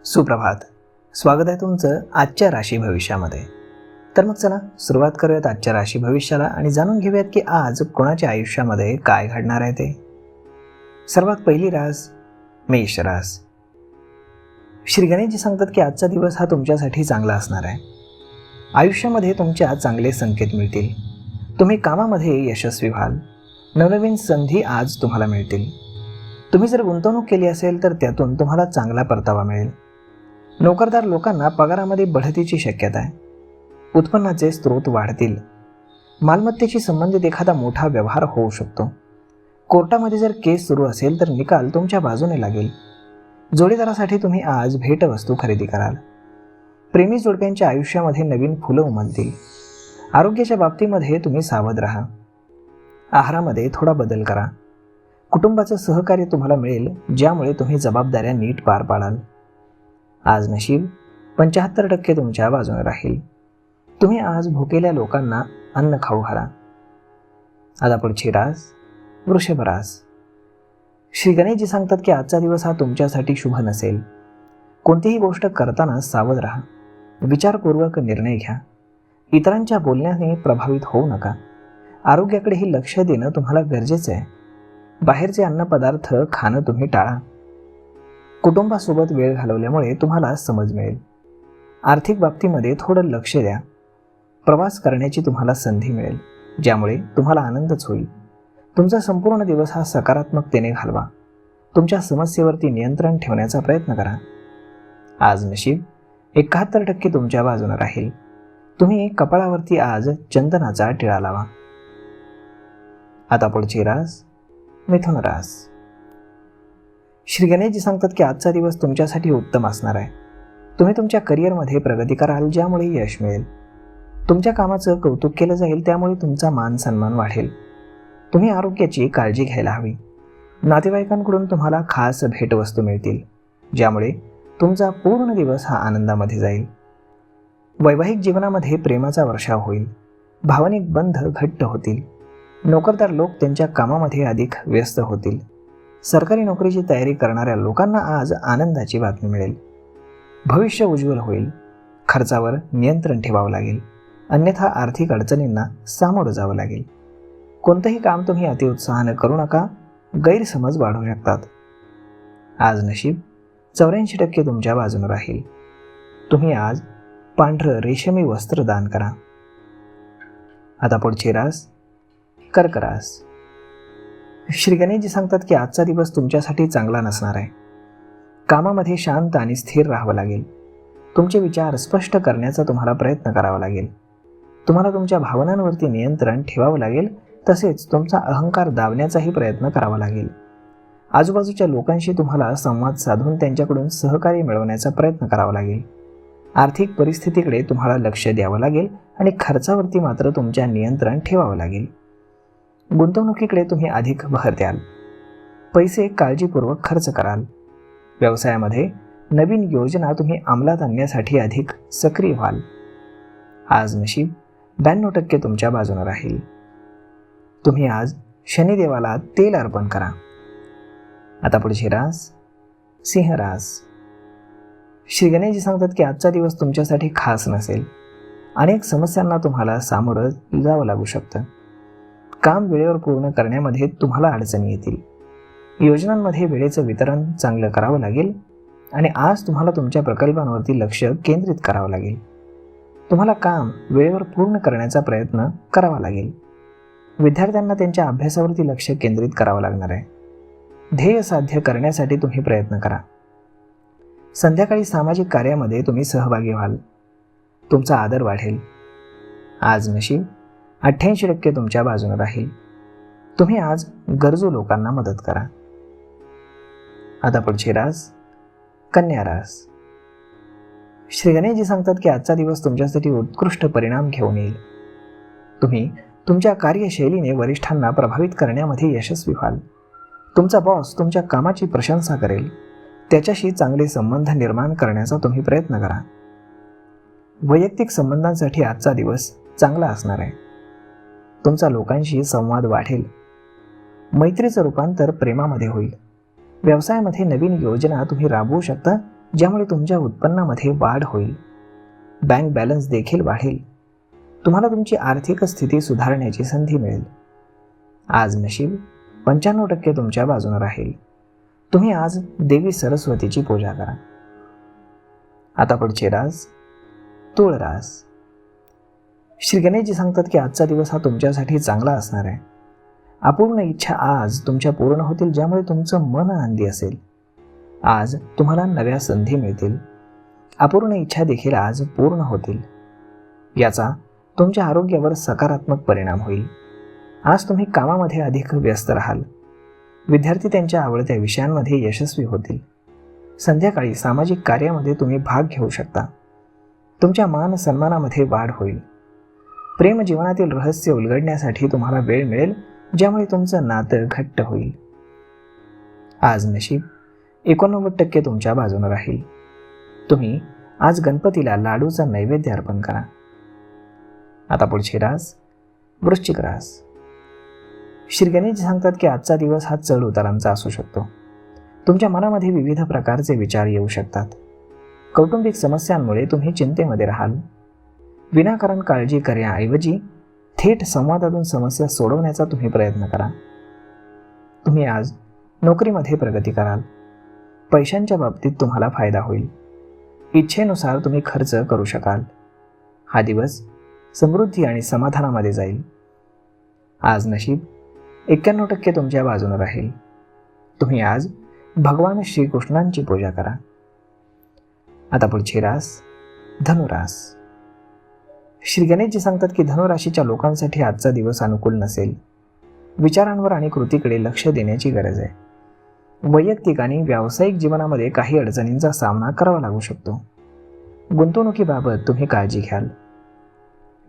सुप्रभात. स्वागत आहे तुमचं आजच्या राशी भविष्यामध्ये. तर मग चला सुरुवात करूयात आजच्या राशी भविष्याला आणि जाणून घेऊयात की आज कोणाच्या आयुष्यामध्ये काय घडणार आहे ते. सर्वात पहिली रास मेष रास. श्री गणेशजी सांगतात की आजचा दिवस हा तुमच्यासाठी चांगला असणार आहे. आयुष्यामध्ये तुमच्या चांगले संकेत मिळतील. तुम्ही कामामध्ये यशस्वी व्हाल. नवनवीन संधी आज तुम्हाला मिळतील. तुम्ही जर गुंतवणूक केली असेल तर त्यातून तुम्हाला चांगला परतावा मिळेल. नोकरदार लोकांना पगारामध्ये बढतीची शक्यता आहे. उत्पन्नाचे स्रोत वाढतील. मालमत्तेशी संबंधित एखादा मोठा व्यवहार होऊ शकतो. कोर्टामध्ये जर केस सुरू असेल तर निकाल तुमच्या बाजूने लागेल. जोडीदारासाठी तुम्ही आज भेटवस्तू खरेदी कराल. प्रेमी जोडप्यांच्या आयुष्यामध्ये नवीन फुलं उमलतील. आरोग्याच्या बाबतीमध्ये तुम्ही सावध राहा. आहारामध्ये थोडा बदल करा. कुटुंबाचं सहकार्य तुम्हाला मिळेल, ज्यामुळे तुम्ही जबाबदाऱ्या नीट पार पाडाल. आज नशीब 75% तुमच्या बाजूने राहील. तुम्ही आज भुकेल्या लोकांना अन्न खाऊ घाला. आता पुढची रास वृषभ रास. श्री गणेशजी सांगतात की आजचा दिवस हा तुमच्यासाठी शुभ नसेल. कोणतीही गोष्ट करताना सावध राहा. विचारपूर्वक निर्णय घ्या. इतरांच्या बोलण्याने प्रभावित होऊ नका. आरोग्याकडेही लक्ष देणं तुम्हाला गरजेचं आहे. बाहेरचे अन्नपदार्थ खाणं तुम्ही टाळा. कुटुंबासोबत वेळ घालवल्यामुळे तुम्हाला समज मिळेल. आर्थिक बाबतीमध्ये थोडं लक्ष द्या. प्रवास करण्याची तुम्हाला संधी मिळेल, ज्यामुळे तुम्हाला आनंदच होईल. तुमचा संपूर्ण दिवस हा सकारात्मकतेने घालवा. तुमच्या समस्येवरती नियंत्रण ठेवण्याचा प्रयत्न करा. आज नशीब 71% तुमच्या बाजूने राहील. तुम्ही कपाळावरती आज चंदनाचा टिळा लावा. आता पुढची रास मिथुन रास. श्री गणेशजी सांगतात की आजचा दिवस तुमच्यासाठी उत्तम असणार आहे. तुम्ही तुमच्या करिअरमध्ये प्रगती कराल, ज्यामुळे यश मिळेल. तुमच्या कामाचं कौतुक केलं जाईल, त्यामुळे तुमचा मान सन्मान वाढेल. तुम्ही आरोग्याची काळजी घ्यायला हवी. नातेवाईकांकडून तुम्हाला खास भेटवस्तू मिळतील, ज्यामुळे तुमचा पूर्ण दिवस हा आनंदामध्ये जाईल. वैवाहिक जीवनामध्ये प्रेमाचा वर्षाव होईल. भावनिक बंध घट्ट होतील. नोकरदार लोक त्यांच्या कामामध्ये अधिक व्यस्त होतील. सरकारी नोकरीची तयारी करणाऱ्या लोकांना आज आनंदाची बातमी मिळेल. भविष्य उज्ज्वल होईल. खर्चावर नियंत्रण ठेवावं लागेल, अन्यथा आर्थिक अडचणींना सामोरं जावं लागेल. कोणतंही काम तुम्ही अतिउत्साहानं करू नका, गैरसमज वाढू शकतात. आज नशीब 84% तुमच्या बाजूने राहील. तुम्ही आज पांढरं रेशमी वस्त्र दान करा. आता पुढची रास कर्क रास. श्री गणेशजी सांगतात की आजचा दिवस तुमच्यासाठी चांगला नसणार आहे. कामामध्ये शांत आणि स्थिर राहावं लागेल. तुमचे विचार स्पष्ट करण्याचा तुम्हाला प्रयत्न करावा लागेल. तुम्हाला तुमच्या भावनांवरती नियंत्रण ठेवावं लागेल. तसेच तुमचा अहंकार दाबण्याचाही प्रयत्न करावा लागेल. आजूबाजूच्या लोकांशी तुम्हाला संवाद साधून त्यांच्याकडून सहकार्य मिळवण्याचा प्रयत्न करावा लागेल. आर्थिक परिस्थितीकडे तुम्हाला लक्ष द्यावं लागेल आणि खर्चावरती मात्र तुमच्या नियंत्रण ठेवावं लागेल. गुंतवणुकीकडे तुम्ही अधिक भर द्याल. पैसे काळजीपूर्वक खर्च कराल. व्यवसायामध्ये नवीन योजना तुम्ही अंमलात आणण्यासाठी अधिक सक्रिय व्हाल. आज नशीब 92% तुमच्या बाजूने राहील. तुम्ही आज शनिदेवाला तेल अर्पण करा. आता पुढची रास सिंह रास. श्री गणेशजी सांगतात की आजचा दिवस तुमच्यासाठी खास नसेल. अनेक समस्यांना तुम्हाला सामोरं जावं लागू शकतं. काम वेळेवर पूर्ण करण्यामध्ये तुम्हाला अडचणी येतील. योजनांमध्ये वेळेचं वितरण चांगलं करावं लागेल आणि आज तुम्हाला तुमच्या प्रकल्पांवरती लक्ष केंद्रित करावं लागेल. तुम्हाला काम वेळेवर पूर्ण करण्याचा प्रयत्न करावा लागेल. विद्यार्थ्यांना त्यांच्या अभ्यासावरती लक्ष केंद्रित करावं लागणार आहे. ध्येय साध्य करण्यासाठी तुम्ही प्रयत्न करा. संध्याकाळी सामाजिक कार्यामध्ये तुम्ही सहभागी व्हाल. तुमचा आदर वाढेल. आज नशीब 88% तुमच्या बाजूने राहील. तुम्ही आज गरजू लोकांना मदत करा. आता पुढची रास कन्या रास. श्री गणेशजी सांगतात की आजचा दिवस तुमच्यासाठी उत्कृष्ट परिणाम घेऊन येईल. तुम्ही तुमच्या कार्यशैलीने वरिष्ठांना प्रभावित करण्यामध्ये यशस्वी व्हाल. तुमचा बॉस तुमच्या कामाची प्रशंसा करेल. त्याच्याशी चांगले संबंध निर्माण करण्याचा तुम्ही प्रयत्न करा. वैयक्तिक संबंधांसाठी आजचा दिवस चांगला असणार आहे. तुमचा लोकांशी संवाद वाढेल. मैत्रीचं रूपांतर प्रेमामध्ये होईल. व्यवसायामध्ये नवीन योजना तुम्ही राबवू शकता ज्यामुळे तुमच्या उत्पन्नामध्ये वाढ होईल. बँक बॅलन्स देखील वाढेल. तुम्हाला तुमची आर्थिक स्थिती सुधारण्याची संधी मिळेल. आज नशीब 95% तुमच्या बाजूने राहील. तुम्ही आज देवी सरस्वतीची पूजा करा. आता पुढचे रास तुळ रास. श्री गणेशजी सांगतात की आजचा दिवस हा तुमच्यासाठी चांगला असणार आहे. अपूर्ण इच्छा आज तुमच्या पूर्ण होतील, ज्यामुळे तुमचं मन आनंदी असेल. आज तुम्हाला नव्या संधी मिळतील. अपूर्ण इच्छा देखील आज पूर्ण होतील. याचा तुमच्या आरोग्यावर सकारात्मक परिणाम होईल. आज तुम्ही कामामध्ये अधिक व्यस्त राहाल. विद्यार्थी त्यांच्या आवडत्या विषयांमध्ये यशस्वी होतील. संध्याकाळी सामाजिक कार्यामध्ये तुम्ही भाग घेऊ शकता. तुमच्या मान सन्मानामध्ये वाढ होईल. प्रेम जीवनातील रहस्य उलगडण्यासाठी तुम्हाला वेळ मिळेल, ज्यामुळे तुमचं नातं घट्ट होईल. आज नशीब 89% तुमच्या बाजूने राहील. तुम्ही आज गणपतीला लाडूचा नैवेद्य अर्पण करा. आता पुढची रास वृश्चिक रास. श्री गणेशजी सांगतात की आजचा दिवस हा चढ उतारांचा असू शकतो. तुमच्या मनामध्ये विविध प्रकारचे विचार येऊ शकतात. कौटुंबिक समस्यांमुळे तुम्ही चिंतेमध्ये राहाल. विनाकारण काळजी करण्याऐवजी थेट संवादातून समस्या सोडवण्याचा तुम्ही प्रयत्न करा. तुम्ही आज नोकरीमध्ये प्रगती कराल. पैशांच्या बाबतीत तुम्हाला फायदा होईल. इच्छेनुसार तुम्ही खर्च करू शकाल. हा दिवस समृद्धी आणि समाधानामध्ये जाईल. आज नशीब 91% तुमच्या बाजूने राहील. तुम्ही आज भगवान श्रीकृष्णांची पूजा करा. आता पुढची रास धनुरास. श्री गणेशजी सांगतात की धनुराशीच्या लोकांसाठी आजचा दिवस अनुकूल नसेल. विचारांवर आणि कृतीकडे लक्ष देण्याची गरज आहे. वैयक्तिक आणि व्यावसायिक जीवनामध्ये काही अडचणींचा सामना करावा लागू शकतो. गुंतवणुकीबाबत तुम्ही काळजी घ्याल.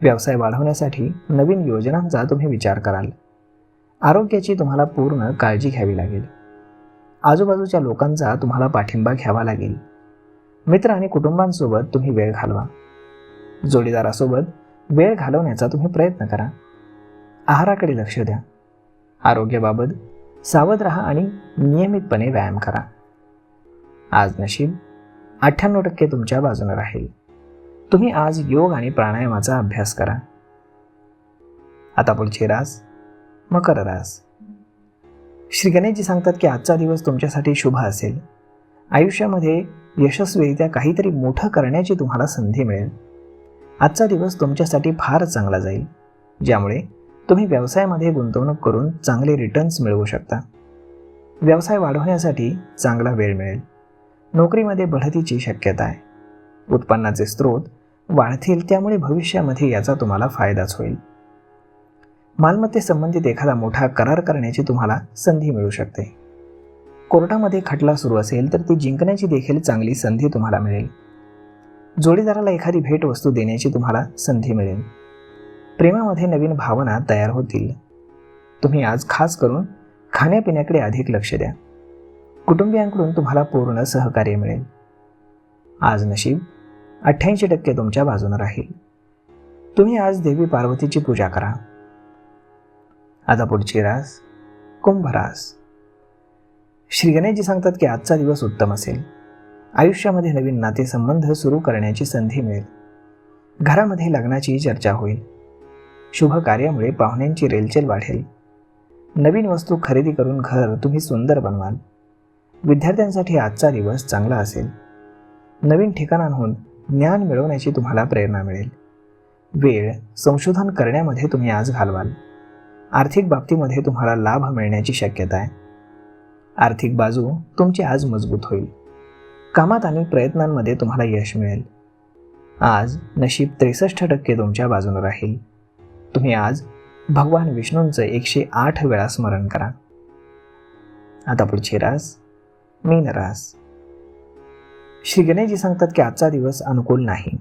व्यवसाय वाढवण्यासाठी नवीन योजनांचा तुम्ही विचार कराल. आरोग्याची तुम्हाला पूर्ण काळजी घ्यावी लागेल. आजूबाजूच्या लोकांचा तुम्हाला पाठिंबा घ्यावा लागेल. मित्र आणि कुटुंबांसोबत तुम्ही वेळ घालवा. जोडीदारासोबत वेळ घालवण्याचा तुम्ही प्रयत्न करा. आहाराकडे लक्ष द्या. आरोग्याबाबत सावध राहा आणि नियमितपणे व्यायाम करा. आज नशीब 98% तुमच्या बाजूने राहील. तुम्ही आज योग आणि प्राणायामाचा अभ्यास करा. आता पुढची रास मकर रास. श्री गणेशजी सांगतात की आजचा दिवस तुमच्यासाठी शुभ असेल. आयुष्यामध्ये यशस्वीरित्या काहीतरी मोठं करण्याची तुम्हाला संधी मिळेल. आजचा दिवस तुमच्यासाठी फार चांगला जाईल, ज्यामुळे तुम्ही व्यवसायामध्ये गुंतवणूक करून चांगले रिटर्न्स मिळवू शकता. व्यवसाय वाढवण्यासाठी चांगला वेळ मिळेल. नोकरीमध्ये बढतीची शक्यता आहे. उत्पन्नाचे स्रोत वाढतील, त्यामुळे भविष्यामध्ये याचा तुम्हाला फायदाच होईल. मालमत्तेसंबंधित एखादा मोठा करार करण्याची तुम्हाला संधी मिळू शकते. कोर्टामध्ये खटला सुरू असेल तर ती जिंकण्याची देखील चांगली संधी तुम्हाला मिळेल. जोडीदाराला एखादी भेटवस्तू देण्याची तुम्हाला संधी मिळेल. प्रेमामध्ये नवीन भावना तयार होतील. तुम्ही आज खास करून खाण्यापिण्याकडे अधिक लक्ष द्या. कुटुंबियांकडून तुम्हाला पूर्ण सहकार्य मिळेल. आज नशीब 88% तुमच्या बाजूने राहील. तुम्ही आज देवी पार्वतीची पूजा करा. आता पुढची रास कुंभ रास. श्री गणेशजी सांगतात की आजचा दिवस उत्तम असेल. आयुष्यामध्ये नवीन नातेसंबंध सुरू करण्याची संधी मिळेल. घरामध्ये लग्नाची चर्चा होईल. शुभ कार्यामुळे पाहुण्यांची रेलचेल वाढेल. नवीन वस्तू खरेदी करून घर तुम्ही सुंदर बनवाल. विद्यार्थ्यांसाठी आजचा दिवस चांगला असेल. नवीन ठिकाणांहून ज्ञान मिळवण्याची तुम्हाला प्रेरणा मिळेल. वेळ संशोधन करण्यामध्ये तुम्ही आज घालवाल. आर्थिक बाबतीमध्ये तुम्हाला लाभ मिळण्याची शक्यता आहे. आर्थिक बाजू तुमची आज मजबूत होईल. कामात आणि प्रयत्नांमध्ये तुम्हाला यश मिळेल. आज नशीब 63% तुमच्या बाजूने राहील. तुम्ही आज भगवान विष्णूंचं 108 वेळा स्मरण करा. आता पुढची रास मीन रास. श्री गणेशजी सांगतात की आजचा दिवस अनुकूल नाही.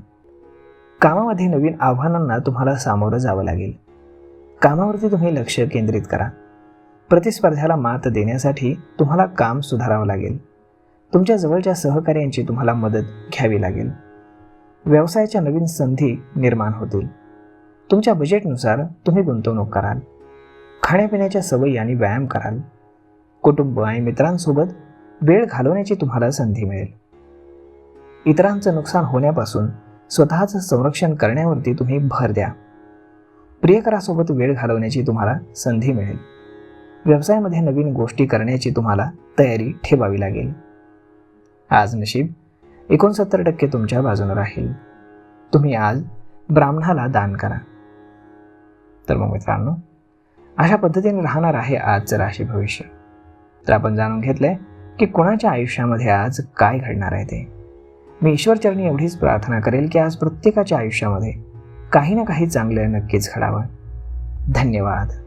कामामध्ये नवीन आव्हानांना तुम्हाला सामोरं जावं लागेल. कामावरती तुम्ही लक्ष केंद्रित करा. प्रतिस्पर्ध्याला मात देण्यासाठी तुम्हाला काम सुधारावं लागेल. तुमच्या जवळच्या सहकार्यांची तुम्हाला मदत घ्यावी लागेल. व्यवसायाच्या नवीन संधी निर्माण होतील. तुमच्या बजेटनुसार तुम्ही गुंतवणूक कराल. खाण्यापिण्याच्या सवयी आणि व्यायाम कराल. कुटुंब आणि मित्रांसोबत वेळ घालवण्याची तुम्हाला संधी मिळेल. इतरांचं नुकसान होण्यापासून स्वतःचं संरक्षण करण्यावरती तुम्ही भर द्या. प्रियकरासोबत वेळ घालवण्याची तुम्हाला संधी मिळेल. व्यवसायामध्ये नवीन गोष्टी करण्याची तुम्हाला तयारी ठेवावी लागेल. आज नशीब 69% तुमच्या बाजूने राहील. तुम्ही आज ब्राह्मणाला दान करा. तर मग मित्रांनो, अशा पद्धतीने राहणार आहे आजचं राशी भविष्य. तर आपण जाणून घेतलंय की कोणाच्या आयुष्यामध्ये आज काय घडणार आहे ते. मी ईश्वरचरणी एवढीच प्रार्थना करेल की आज प्रत्येकाच्या आयुष्यामध्ये काही ना काही चांगलं नक्कीच घडावं. धन्यवाद.